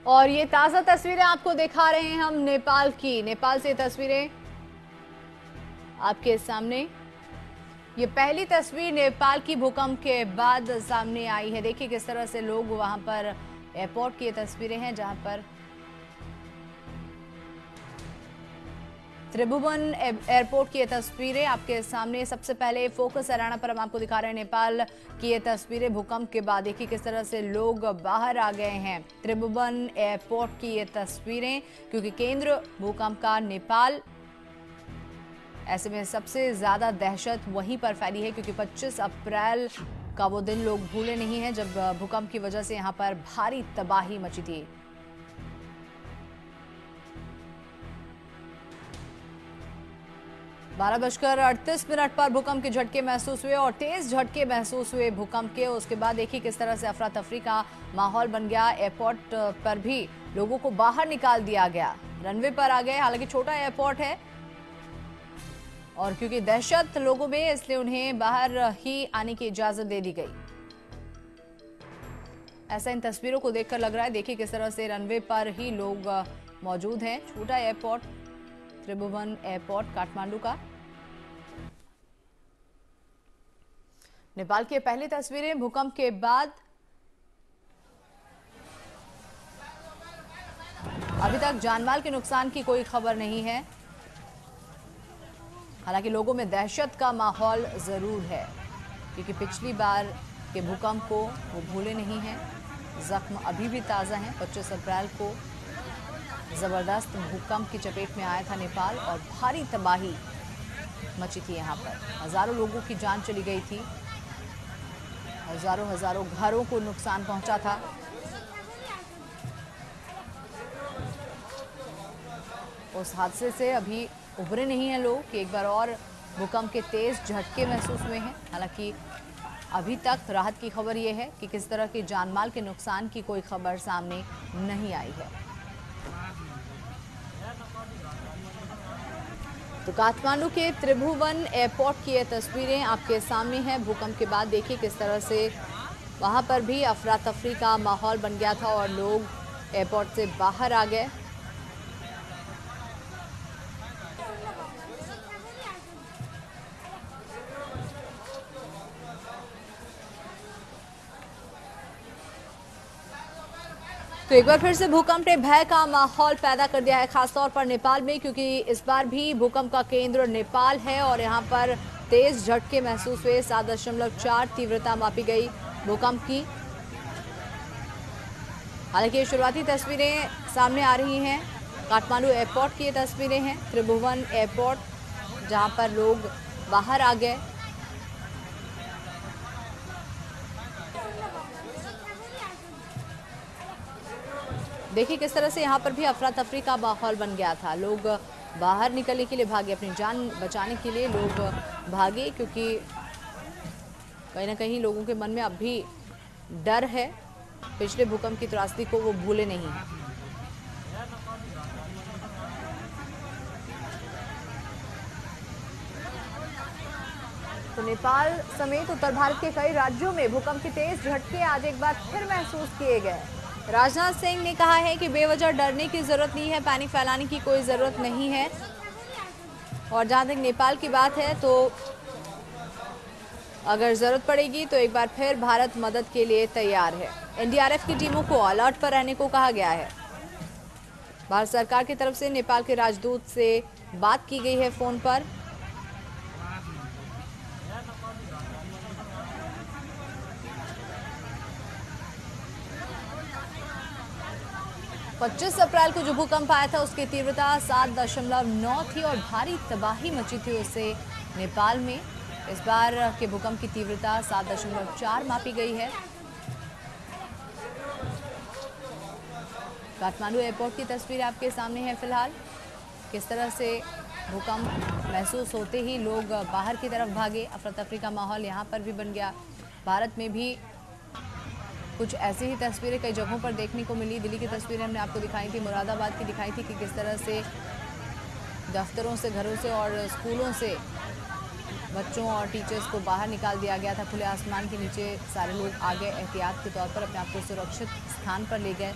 और ये ताज़ा तस्वीरें आपको दिखा रहे हैं हम नेपाल की। नेपाल से तस्वीरें आपके सामने। ये पहली तस्वीर नेपाल की भूकंप के बाद सामने आई है। देखिए किस तरह से लोग वहां पर, एयरपोर्ट की ये तस्वीरें हैं जहां पर त्रिभुवन एयरपोर्ट की ये तस्वीरें आपके सामने। सबसे पहले फोकस हरियाणा पर हम आपको दिखा रहे हैं नेपाल की ये तस्वीरें भूकंप के बाद। देखिए किस तरह से लोग बाहर आ गए हैं। त्रिभुवन एयरपोर्ट की ये तस्वीरें, क्योंकि केंद्र भूकंप का नेपाल, ऐसे में सबसे ज्यादा दहशत वहीं पर फैली है, क्योंकि 25 अप्रैल का वो दिन लोग भूले नहीं हैं जब भूकंप की वजह से यहां पर भारी तबाही मची थी। बारह बजकर 38 पर भूकंप के झटके महसूस हुए और तेज झटके महसूस हुए भूकंप के। उसके बाद देखिए किस तरह से अफरा तफरी का माहौल बन गया। एयरपोर्ट पर भी लोगों को बाहर निकाल दिया गया, रनवे पर आ गए। हालांकि छोटा एयरपोर्ट है और क्योंकि दहशत लोगों में, इसलिए उन्हें बाहर ही आने की इजाजत दे दी गई। ऐसा इन तस्वीरों को देखकर लग रहा है। देखिए किस तरह से रनवे पर ही लोग मौजूद हैं। छोटा एयरपोर्ट, त्रिभुवन एयरपोर्ट काठमांडू का। नेपाल की पहली तस्वीरें भूकंप के बाद। अभी तक जानमाल के नुकसान की कोई खबर नहीं है। हालांकि लोगों में दहशत का माहौल जरूर है, क्योंकि पिछली बार के भूकंप को वो भूले नहीं हैं। जख्म अभी भी ताज़ा हैं। 25 अप्रैल को जबरदस्त भूकंप की चपेट में आया था नेपाल और भारी तबाही मची थी। यहाँ पर हजारों लोगों की जान चली गई थी, हजारों घरों को नुकसान पहुंचा था। उस हादसे से अभी उभरे नहीं हैं लोग कि एक बार और भूकंप के तेज झटके महसूस हुए हैं। हालांकि अभी तक राहत की खबर यह है कि किस तरह के जानमाल के नुकसान की कोई खबर सामने नहीं आई है। तो काठमांडू के त्रिभुवन एयरपोर्ट की ये तस्वीरें आपके सामने हैं। भूकंप के बाद देखिए किस तरह से वहां पर भी अफरा तफरी का माहौल बन गया था और लोग एयरपोर्ट से बाहर आ गए। तो एक बार फिर से भूकंप ने भय का माहौल पैदा कर दिया है, खासतौर पर नेपाल में, क्योंकि इस बार भी भूकंप का केंद्र नेपाल है और यहां पर तेज झटके महसूस हुए। 7.4 तीव्रता मापी गई भूकंप की। हालांकि ये शुरुआती तस्वीरें सामने आ रही हैं। काठमांडू एयरपोर्ट की ये तस्वीरें हैं, त्रिभुवन एयरपोर्ट जहां पर लोग बाहर आ गए। देखिए किस तरह से यहाँ पर भी अफरा तफरी का माहौल बन गया था। लोग बाहर निकलने के लिए भागे, अपनी जान बचाने के लिए लोग भागे, क्योंकि कहीं ना कहीं लोगों के मन में अब भी डर है। पिछले भूकंप की त्रासदी को वो भूले नहीं हैं। तो नेपाल समेत उत्तर भारत के कई राज्यों में भूकंप के तेज झटके आज एक बार फिर महसूस किए गए। राजनाथ सिंह ने कहा है कि बेवजह डरने की जरूरत नहीं है, पैनिक फैलाने की कोई जरूरत नहीं है। और जहां तक नेपाल की बात है, तो अगर जरूरत पड़ेगी तो एक बार फिर भारत मदद के लिए तैयार है। एनडीआरएफ की टीमों को अलर्ट पर रहने को कहा गया है। भारत सरकार की तरफ से नेपाल के राजदूत से बात की गई है फोन पर। पच्चीस अप्रैल को जो भूकंप आया था उसकी तीव्रता 7.9 थी और भारी तबाही मची थी उससे नेपाल में। इस बार के भूकंप की तीव्रता 7.4 मापी गई है। काठमांडू एयरपोर्ट की तस्वीर आपके सामने है फिलहाल। किस तरह से भूकंप महसूस होते ही लोग बाहर की तरफ भागे। अफरा तफरी का माहौल यहाँ पर भी बन गया। भारत में भी कुछ ऐसी ही तस्वीरें कई जगहों पर देखने को मिली। दिल्ली की तस्वीरें हमने आपको दिखाई थी, मुरादाबाद की दिखाई थी कि किस तरह से दफ्तरों से, घरों से और स्कूलों से बच्चों और टीचर्स को बाहर निकाल दिया गया था। खुले आसमान के नीचे सारे लोग आ गए, एहतियात के तौर पर अपने आप को सुरक्षित स्थान पर ले गए।